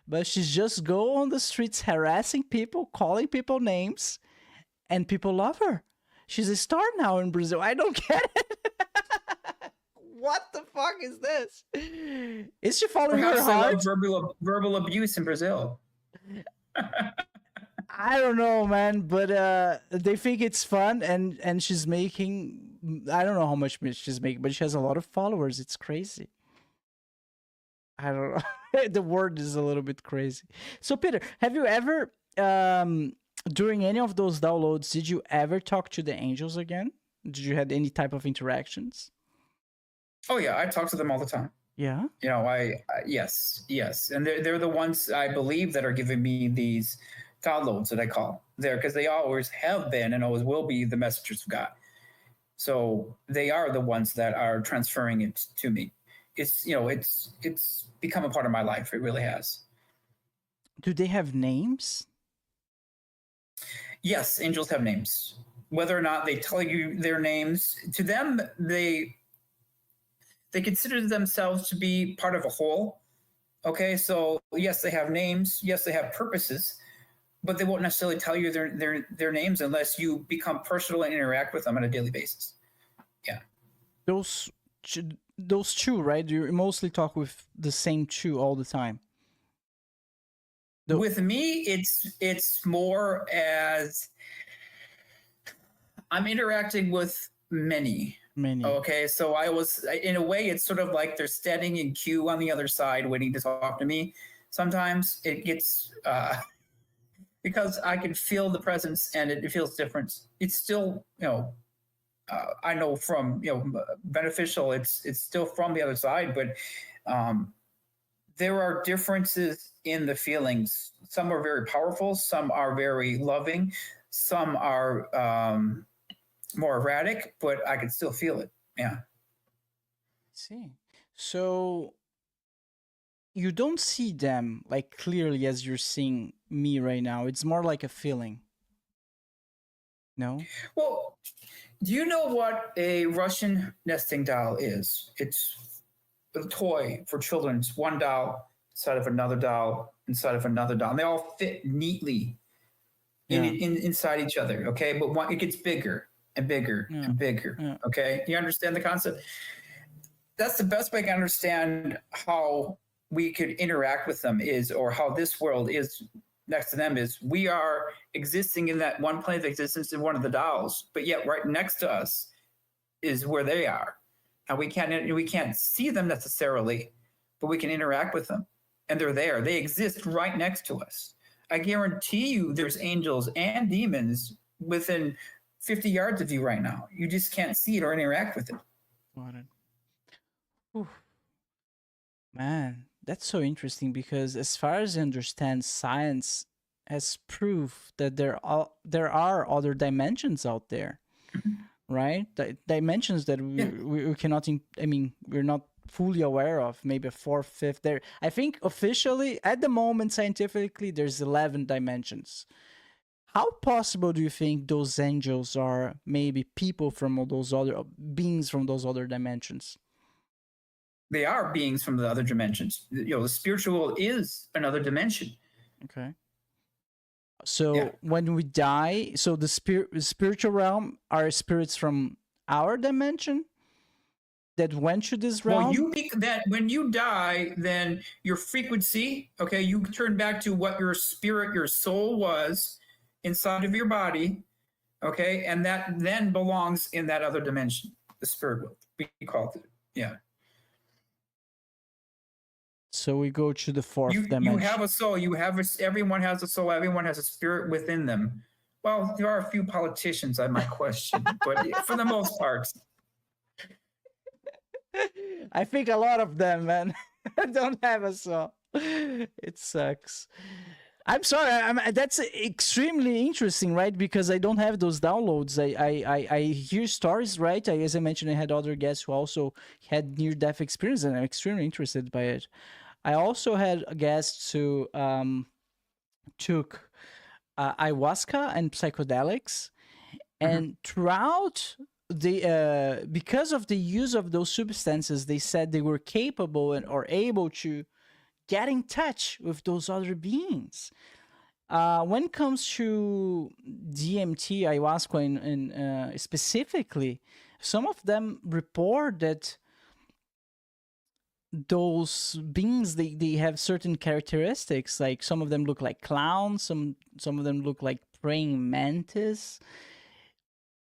but she just go on the streets harassing people, calling people names, and people love her. She's a star now in Brazil. I don't get it. What the fuck is this? Is she following her Perhaps they love heart? verbal abuse in Brazil. I don't know, man, but they think it's fun, and she's making. I don't know how much she's making, but she has a lot of followers. It's crazy. I don't know. The word is a little bit crazy. So, Peter, have you ever, during any of those downloads, did you ever talk to the angels again? Did you had any type of interactions? Oh yeah, I talk to them all the time. Yeah. You know, yes, and they're the ones I believe that are giving me these downloads that I call there, because they always have been and always will be the messengers of God. So they are the ones that are transferring it to me. It's it's become a part of my life. It really has. Do they have names? Yes, angels have names. Whether or not they tell you their names, to them they consider themselves to be part of a whole. Okay, so yes, they have names. Yes, they have purposes, but they won't necessarily tell you their names unless you become personal and interact with them on a daily basis. Yeah. Those two, right? You mostly talk with the same two all the time. With me, it's more as I'm interacting with many. Okay, so I was, in a way, it's sort of like they're standing in queue on the other side waiting to talk to me. Sometimes it gets because I can feel the presence and it feels different. It's still, I know from beneficial. It's still from the other side, but there are differences in the feelings. Some are very powerful. Some are very loving. Some are more erratic, but I can still feel it. Yeah. See, so you don't see them like clearly as you're seeing me right now. It's more like a feeling. No? Well, do you know what a Russian nesting doll is? It's a toy for children. It's one doll inside of another doll inside of another doll. And they all fit neatly inside each other. Okay. But it gets bigger and bigger and bigger. Yeah. Okay. You understand the concept? That's the best way I can understand how we could interact with them or how this world is next to them is we are existing in that one plane of existence in one of the dolls, but yet right next to us is where they are. And we can't see them necessarily, but we can interact with them. And they're there. They exist right next to us. I guarantee you there's angels and demons within 50 yards of you right now. You just can't see it or interact with it. Got it. Oof. Man, that's so interesting because as far as I understand, science has proof that there are other dimensions out there, right? Dimensions that we cannot, we're not fully aware of, maybe a fourth, fifth there. I think officially, at the moment, scientifically, there's 11 dimensions. How possible do you think those angels are maybe people from all those other beings from those other dimensions? They are beings from the other dimensions. The spiritual is another dimension. Okay. So when we die, so the spiritual realm are spirits from our dimension that went to this realm? Well, when you die, then your frequency, okay, you turn back to what your spirit, your soul was inside of your body, okay, and that then belongs in that other dimension, the spirit will be called it. Yeah. So we go to the fourth dimension. You have a soul. Everyone has a soul. Everyone has a spirit within them. Well, there are a few politicians I might question, but for the most part. I think a lot of them, man, don't have a soul. It sucks. I'm sorry. That's extremely interesting, right? Because I don't have those downloads. I hear stories, right? As I mentioned, I had other guests who also had near-death experience, and I'm extremely interested by it. I also had guests who took ayahuasca and psychedelics, and throughout the because of the use of those substances, they said they were capable or able to get in touch with those other beings. When it comes to DMT, ayahuasca, specifically, some of them report that those beings they have certain characteristics. Like some of them look like clowns, some of them look like praying mantis.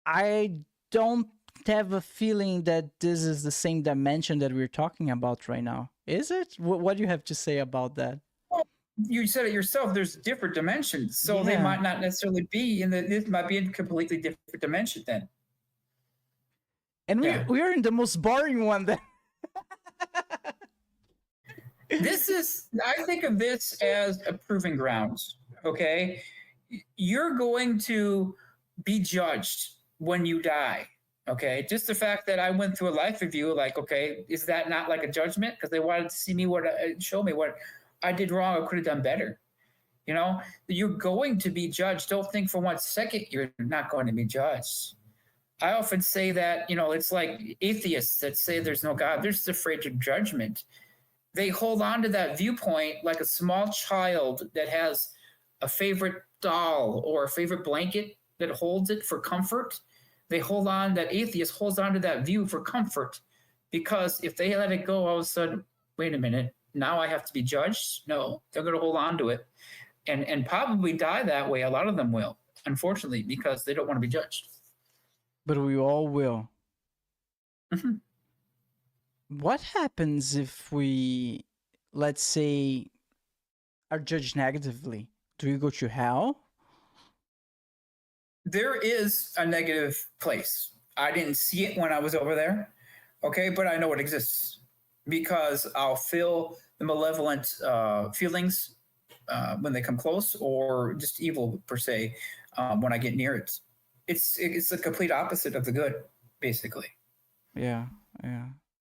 I don't have a feeling that this is the same dimension that we're talking about right now. Is it? What do you have to say about that? You said it yourself. There's different dimensions, so they Yeah. might not necessarily be in the. This might be in a completely different dimension then. And Yeah. we're in the most boring one then. This is, I think of this as a proving grounds. Okay. You're going to be judged when you die. Okay. Just the fact that I went through a life review, like, okay, is that not like a judgment? Because they wanted to see me, show me what I did wrong or could have done better. You know, you're going to be judged. Don't think for 1 second you're not going to be judged. I often say that, it's like atheists that say there's no God, they're just afraid of judgment. They hold on to that viewpoint like a small child that has a favorite doll or a favorite blanket that holds it for comfort. They hold on, that atheist holds on to that view for comfort, because if they let it go, all of a sudden, wait a minute, now I have to be judged? No, they're going to hold on to it and probably die that way. A lot of them will, unfortunately, because they don't want to be judged. But we all will. Mm-hmm. What happens if we, let's say, are judged negatively? Do we go to hell? There is a negative place. I didn't see it when I was over there, okay, but I know it exists because I'll feel the malevolent feelings when they come close, or just evil per se when I get near it. It's the complete opposite of the good, basically. Yeah, yeah.